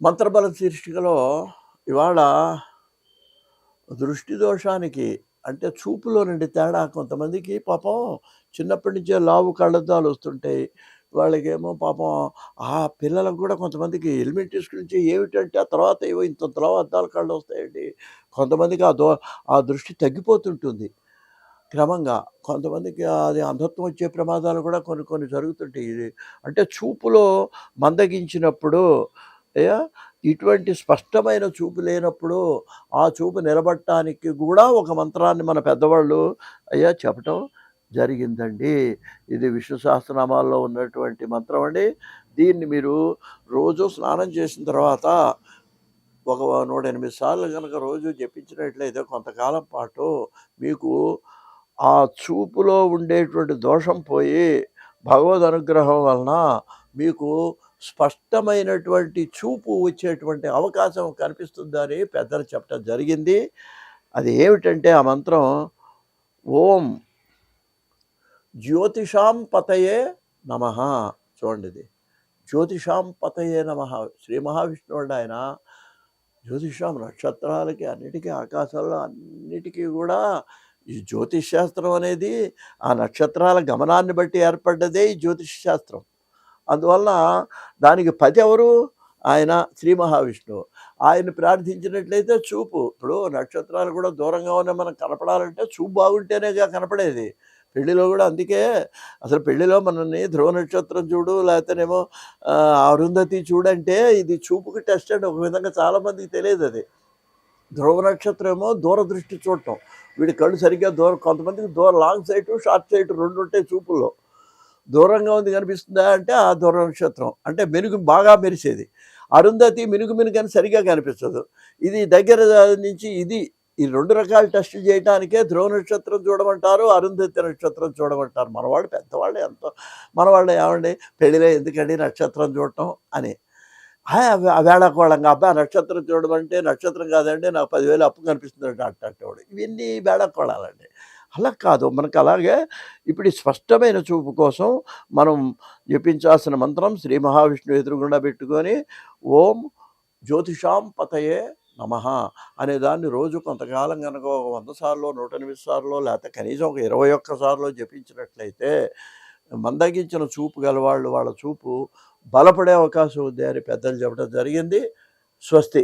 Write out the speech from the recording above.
మంత్రబల శీర్షికలో ఇవాళ దృష్టి దోషానికి అంటే చూపులో నుండి తేడా కొంతమందికి పాపం చిన్నప్పటి నుంచే లావు కళ్ళద్దాలు వస్తుంటాయి. వాళ్ళకేమో పాపం ఆ పిల్లలకు కూడా కొంతమందికి ఎలిమెంటరీ స్కూల్ నుంచి ఏమిటంటే ఆ తర్వాత ఏవో ఇంత లావు అద్దాల కళ్ళు వస్తాయండి. కొంతమందికి ఆ దృష్టి తగ్గిపోతుంటుంది క్రమంగా. కొంతమందికి అది అంధత్వం వచ్చే ప్రమాదాలు కూడా కొన్ని కొన్ని జరుగుతుంటాయి. ఇది అంటే చూపులో మందగించినప్పుడు ఇటువంటి స్పష్టమైన చూపు లేనప్పుడు ఆ చూపు నిలబడటానికి కూడా ఒక మంత్రాన్ని మన పెద్దవాళ్ళు చెప్పటం జరిగిందండి. ఇది విష్ణు సహస్రనామాల్లో ఉన్నటువంటి మంత్రం అండి. దీన్ని మీరు రోజు స్నానం చేసిన తర్వాత ఒక 108 సార్లు కనుక రోజు జపించినట్లయితే కొంతకాలం పాటు మీకు ఆ చూపులో ఉండేటువంటి దోషం పోయి భగవద్ అనుగ్రహం వలన మీకు స్పష్టమైనటువంటి చూపు వచ్చేటువంటి అవకాశం కనిపిస్తుందని పెద్దలు చెప్పడం జరిగింది. అది ఏమిటంటే ఆ మంత్రం ఓం జ్యోతిషాం పతయే నమః. చూడండి, ఇది జ్యోతిషాం పతయే నమః. శ్రీ మహావిష్ణువుడు ఆయన జ్యోతిషాం నక్షత్రాలకి అన్నిటికీ ఆకాశంలో అన్నిటికీ కూడా ఈ జ్యోతిష్ శాస్త్రం అనేది ఆ నక్షత్రాల గమనాన్ని బట్టి ఏర్పడ్డదే ఈ జ్యోతిష్ శాస్త్రం. అందువలన దానికి పతి ఎవరు? ఆయన శ్రీ మహావిష్ణువు. ఆయన ప్రార్థించినట్లయితే చూపు, ఇప్పుడు నక్షత్రాలు కూడా దూరంగా ఉన్న మనకు కనపడాలంటే చూపు బాగుంటేనేగా కనపడేది. పెళ్లిలో కూడా అందుకే అసలు పెళ్లిలో మనల్ని ధ్రువ నక్షత్రం చూడు లేకపోతేనేమో అరుంధతి చూడంటే ఇది చూపుకి టెస్ట్ అండి. ఒక విధంగా చాలామందికి తెలియదు అది. ధ్రువ నక్షత్రం ఏమో దూరదృష్టి చూడటం, వీడి కళ్ళు సరిగ్గా కొంతమందికి లాంగ్ సైటు షార్ట్ సైటు రెండు ఉంటాయి చూపుల్లో. దూరంగా ఉంది కనిపిస్తుందా అంటే ఆ ధ్రువ నక్షత్రం అంటే మెరుగు బాగా మెరిసేది. అరుంధతి మినుగు అని సరిగా కనిపించదు. ఇది దగ్గర నుంచి ఈ రెండు రకాల టెస్ట్ చేయడానికే ధ్రువ నక్షత్రం చూడమంటారు, అరుంధతి నక్షత్రం చూడమంటారు. మనవాళ్ళు పెద్దవాళ్ళు ఎంతో మనవాళ్ళు ఏమండి పెళ్ళిలో ఎందుకండి నక్షత్రం చూడటం అని వేళాకోళంగా అబ్బాయి నక్షత్రం చూడమంటే నక్షత్రం కాదండి నాకు 10,000 అప్పు కనిపిస్తుంది అట్టేవాడు. ఇవన్నీ వేళాకోళాలండి. అలా కాదు, మనకు అలాగే ఇప్పుడు ఈ స్పష్టమైన చూపు కోసం మనం జపించాల్సిన మంత్రం శ్రీ మహావిష్ణువు ఎదురుగుండా పెట్టుకొని ఓం జ్యోతిషాం పతయే నమః అనే దాన్ని రోజు కొంతకాలం కనుక 100 సార్లు 108 సార్లు లేకపోతే కనీసం ఒక 21 సార్లు జపించినట్లయితే మందగించిన చూపు గలవాళ్ళు వాళ్ళ చూపు బలపడే అవకాశం ఉంది అని పెద్దలు చెప్పడం జరిగింది. స్వస్తి.